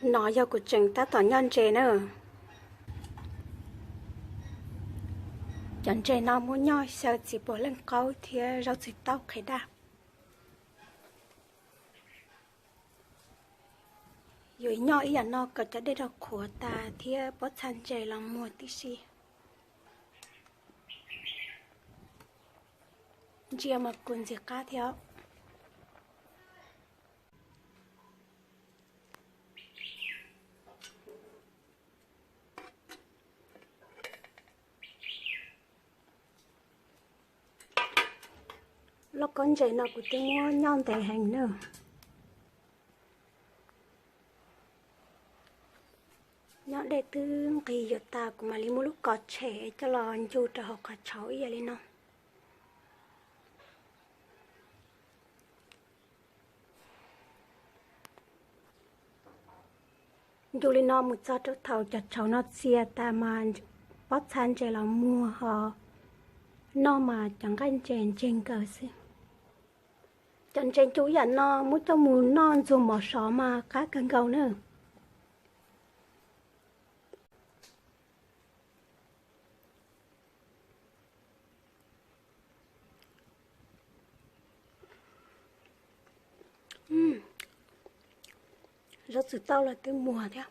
Nó giờ của chúng ta tỏ nhân chế nữa. Chẳng chế nó muốn nhoi sao chỉ bỏ lên câu thì rau chỉ tao khai đạp. Rồi nhoi ý nó có cho đây đọc của ta thì bỏ chăn chế lòng mua tí xì. Chia mà cùng gì cá theo. Lúc con chế nó của tôi mua nhon thể hành nữa. Nhọn đệ tư kỳ dụ ta của mà lý mô lúc có trẻ cho lo dù trở học cả cháu ý lên nó. Dù lý nó một cho trước thầu cho cháu nó xìa ta mà bót chăn chế là mua họ. Nó mà chẳng ganh chèn trên cờ xí. Chẳng chèn chú dẫn nó muốn cho mù non dù mỏ xó mà cá cân cầu nữa. Rất sự tao là tới mùa theo.